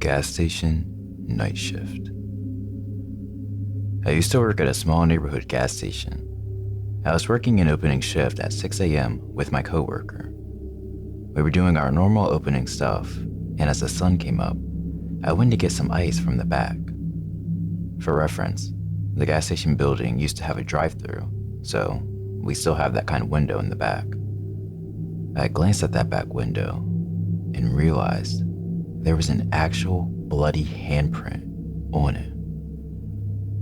Gas station, night shift. I used to work at a small neighborhood gas station. I was working an opening shift at 6 a.m. with my coworker. We were doing our normal opening stuff, and as the sun came up, I went to get some ice from the back. For reference, the gas station building used to have a drive-through, so we still have that kind of window in the back. I glanced at that back window and realized there was an actual bloody handprint on it.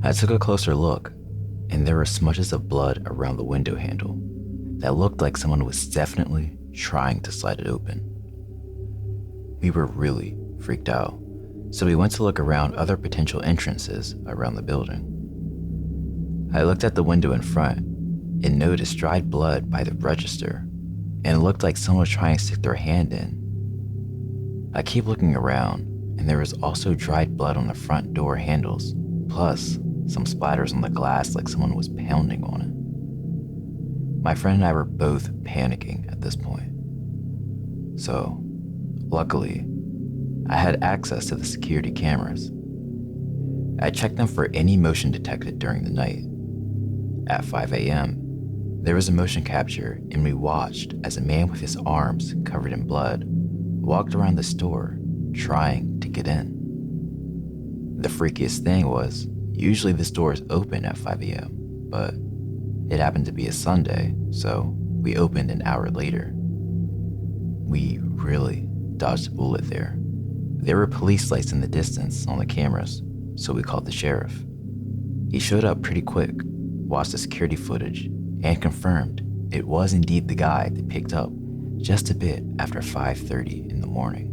I took a closer look, and there were smudges of blood around the window handle that looked like someone was definitely trying to slide it open. We were really freaked out, so we went to look around other potential entrances around the building. I looked at the window in front and noticed dried blood by the register, and it looked like someone was trying to stick their hand in. I keep looking around, and there was also dried blood on the front door handles, plus some splatters on the glass like someone was pounding on it. My friend and I were both panicking at this point. So, luckily, I had access to the security cameras. I checked them for any motion detected during the night. At 5 a.m., there was a motion capture, and we watched as a man with his arms covered in blood walked around the store trying to get in. The freakiest thing was, usually the store is open at 5 a.m., but it happened to be a Sunday, so we opened an hour later. We really dodged a bullet there. There were police lights in the distance on the cameras, so we called the sheriff. He showed up pretty quick, watched the security footage, and confirmed it was indeed the guy they picked up just a bit after 5:30 in the morning.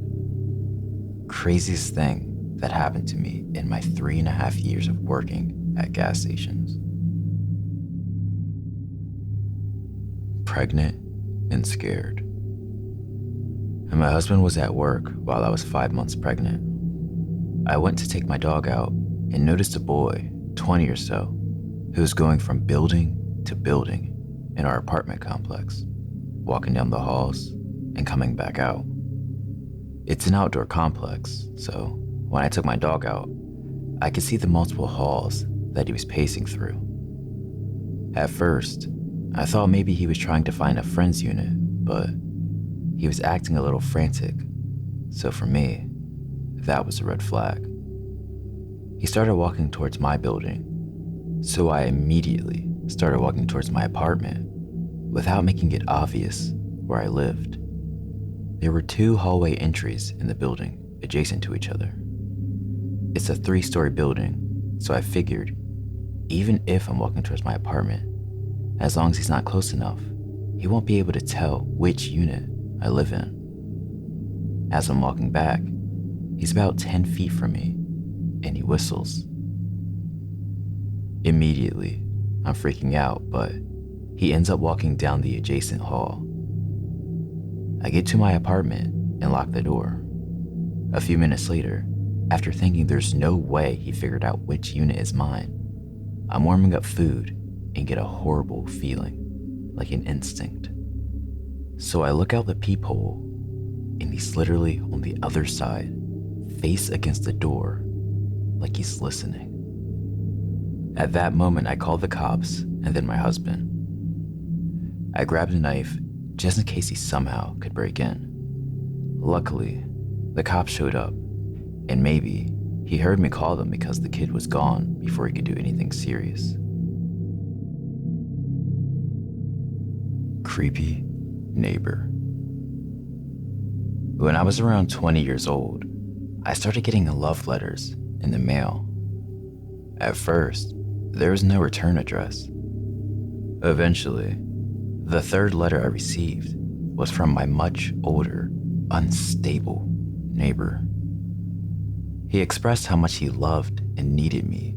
Craziest thing that happened to me in my 3.5 years of working at gas stations. Pregnant and scared. And my husband was at work while I was 5 months pregnant. I went to take my dog out and noticed a boy, 20 or so, who was going from building to building in our apartment complex, walking down the halls and coming back out. It's an outdoor complex, so when I took my dog out, I could see the multiple halls that he was pacing through. At first, I thought maybe he was trying to find a friend's unit, but he was acting a little frantic, so for me, that was a red flag. He started walking towards my building, so I immediately started walking towards my apartment without making it obvious where I lived. There were 2 hallway entries in the building adjacent to each other. It's a 3-story building, so I figured even if I'm walking towards my apartment, as long as he's not close enough, he won't be able to tell which unit I live in. As I'm walking back, he's about 10 feet from me, and he whistles. Immediately, I'm freaking out, but he ends up walking down the adjacent hall. I get to my apartment and lock the door. A few minutes later, after thinking there's no way he figured out which unit is mine, I'm warming up food and get a horrible feeling, like an instinct. So I look out the peephole, and he's literally on the other side, face against the door, like he's listening. At that moment, I called the cops and then my husband. I grabbed a knife just in case he somehow could break in. Luckily, the cops showed up, and maybe he heard me call them because the kid was gone before he could do anything serious. Creepy neighbor. When I was around 20 years old, I started getting love letters in the mail. At first, there was no return address. Eventually, the 3rd letter I received was from my much older, unstable neighbor. He expressed how much he loved and needed me,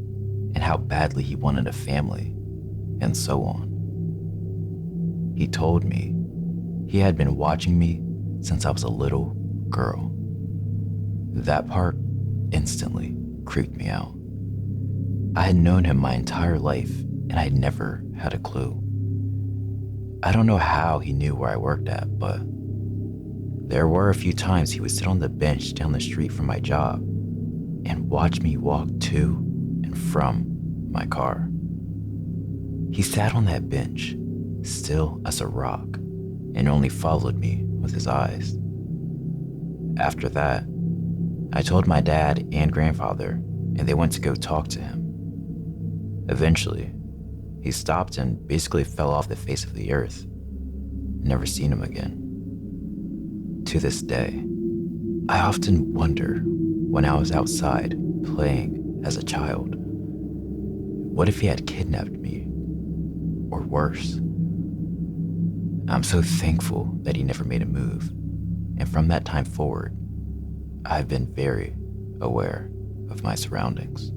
and how badly he wanted a family, and so on. He told me he had been watching me since I was a little girl. That part instantly creeped me out. I had known him my entire life, and I had never had a clue. I don't know how he knew where I worked at, but there were a few times he would sit on the bench down the street from my job and watch me walk to and from my car. He sat on that bench, still as a rock, and only followed me with his eyes. After that, I told my dad and grandfather, and they went to go talk to him. Eventually, he stopped and basically fell off the face of the earth. Never seen him again. To this day, I often wonder when I was outside playing as a child, what if he had kidnapped me? Or worse. I'm so thankful that he never made a move, and from that time forward, I've been very aware of my surroundings.